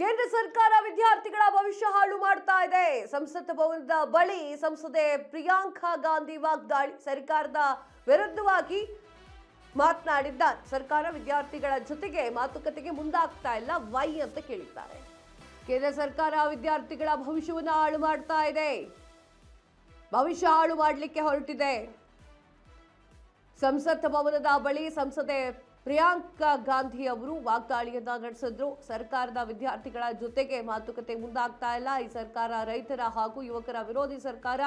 ಕೇಂದ್ರ ಸರ್ಕಾರ ವಿದ್ಯಾರ್ಥಿಗಳ ಭವಿಷ್ಯ ಹಾಳು ಮಾಡ್ತಾ ಇದೆ. ಸಂಸತ್ ಭವನದ ಬಳಿ ಸಂಸದೆ ಪ್ರಿಯಾಂಕಾ ಗಾಂಧಿ ವಾಗ್ದಾಳಿ. ಸರ್ಕಾರದ ವಿರುದ್ಧವಾಗಿ ಮಾತನಾಡಿದ್ದಾರೆ. ಸರ್ಕಾರ ವಿದ್ಯಾರ್ಥಿಗಳ ಜೊತೆಗೆ ಮಾತುಕತೆಗೆ ಮುಂದಾಗ್ತಾ ಇಲ್ಲ, ವೈ ಅಂತ ಕೇಳಿದ್ದಾರೆ. ಕೇಂದ್ರ ಸರ್ಕಾರ ವಿದ್ಯಾರ್ಥಿಗಳ ಭವಿಷ್ಯವನ್ನು ಹಾಳು ಮಾಡ್ತಾ ಇದೆ, ಭವಿಷ್ಯ ಹಾಳು ಮಾಡಲಿಕ್ಕೆ ಹೊರಟಿದೆ. ಸಂಸತ್ ಭವನದ ಬಳಿ ಸಂಸದೆ ಪ್ರಿಯಾಂಕಾ ಗಾಂಧಿ ಅವರು ವಾಗ್ದಾಳಿಯನ್ನ ನಡೆಸಿದ್ರು. ಸರ್ಕಾರದ ವಿದ್ಯಾರ್ಥಿಗಳ ಜೊತೆಗೆ ಮಾತುಕತೆ ಮುಂದಾಗ್ತಾ ಇಲ್ಲ. ಈ ಸರ್ಕಾರ ರೈತರ ಹಾಗೂ ಯುವಕರ ವಿರೋಧಿ ಸರ್ಕಾರ.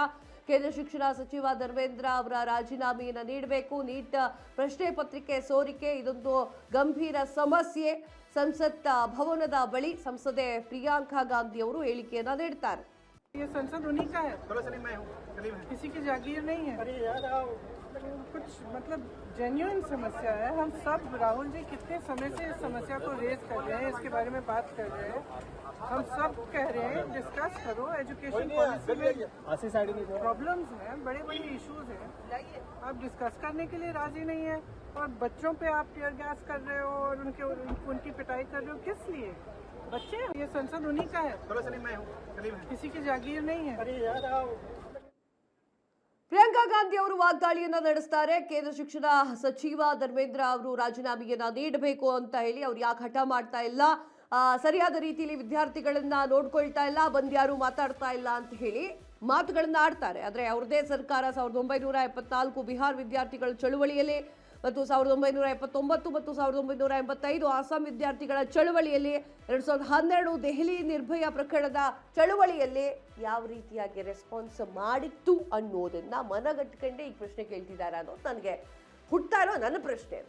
ಕೇಂದ್ರ ಶಿಕ್ಷಣ ಸಚಿವ ಧರ್ಮೇಂದ್ರ ಅವರ ರಾಜೀನಾಮೆಯನ್ನು ನೀಡಬೇಕು. ನೀಟ್ ಪ್ರಶ್ನೆ ಪತ್ರಿಕೆ ಸೋರಿಕೆ ಇದೊಂದು ಗಂಭೀರ ಸಮಸ್ಯೆ. ಸಂಸತ್ ಭವನದ ಬಳಿ ಸಂಸದೆ ಪ್ರಿಯಾಂಕಾ ಗಾಂಧಿ ಅವರು ಹೇಳಿಕೆಯನ್ನ ನೀಡುತ್ತಾರೆ. ये संसद उन्हीं का है, किसी की जागीर नहीं है। कुछ मतलब जेन्युइन समस्या है। हम सब, राहुल जी कितने समय से इस समस्या को रेज कर रहे हैं, इसके बारे में बात कर रहे हैं। हम सब कह रहे हैं डिस्कस करो। एजुकेशन पॉलिसी में प्रॉब्लम्स हैं, बड़े बड़े इश्यूज हैं, आप डिस्कस करने के लिए राजी नहीं है। और बच्चों पे आप टीयर गैस कर रहे हो और उनकी पिटाई कर रहे हो, किस लिए? बच्चे, ये संसद उन्हीं का है, किसी की जागीर नहीं है। ಪ್ರಿಯಾಂಕಾ ಗಾಂಧಿ ಅವರು ವಾಗ್ದಾಳಿಯನ್ನ ನಡೆಸ್ತಾರೆ. ಕೇಂದ್ರ ಶಿಕ್ಷಣ ಸಚಿವ ಧರ್ಮೇಂದ್ರ ಅವರು ರಾಜೀನಾಮೆಯನ್ನ ನೀಡಬೇಕು ಅಂತ ಹೇಳಿ ಅವ್ರು ಯಾಕೆ ಹಠ ಮಾಡ್ತಾ ಇಲ್ಲ, ಸರಿಯಾದ ರೀತಿಯಲ್ಲಿ ವಿದ್ಯಾರ್ಥಿಗಳನ್ನ ನೋಡ್ಕೊಳ್ತಾ ಇಲ್ಲ, ಬಂದ್ ಯಾರು ಮಾತಾಡ್ತಾ ಇಲ್ಲ ಅಂತ ಹೇಳಿ ಮಾತುಗಳನ್ನ ಆಡ್ತಾರೆ. ಆದ್ರೆ ಅವ್ರದೇ ಸರ್ಕಾರ 1974 ಬಿಹಾರ್ ವಿದ್ಯಾರ್ಥಿಗಳ ಚಳುವಳಿಯಲ್ಲಿ ಮತ್ತು 1979 ಮತ್ತು 1985 ಅಸ್ಸಾಂ ವಿದ್ಯಾರ್ಥಿಗಳ ಚಳುವಳಿಯಲ್ಲಿ, 2012 ದೆಹಲಿ ನಿರ್ಭಯ ಪ್ರಕರಣದ ಚಳುವಳಿಯಲ್ಲಿ ಯಾವ ರೀತಿಯಾಗಿ ರೆಸ್ಪಾನ್ಸ್ ಮಾಡಿತ್ತು ಅನ್ನೋದನ್ನ ಮನಗಟ್ಟುಕೊಂಡೇ ಈ ಪ್ರಶ್ನೆ ಕೇಳ್ತಿದ್ದಾರೆ ಅನ್ನೋದು ನನಗೆ ಹುಟ್ತಾ ಇರೋ ನನ್ನ ಪ್ರಶ್ನೆ.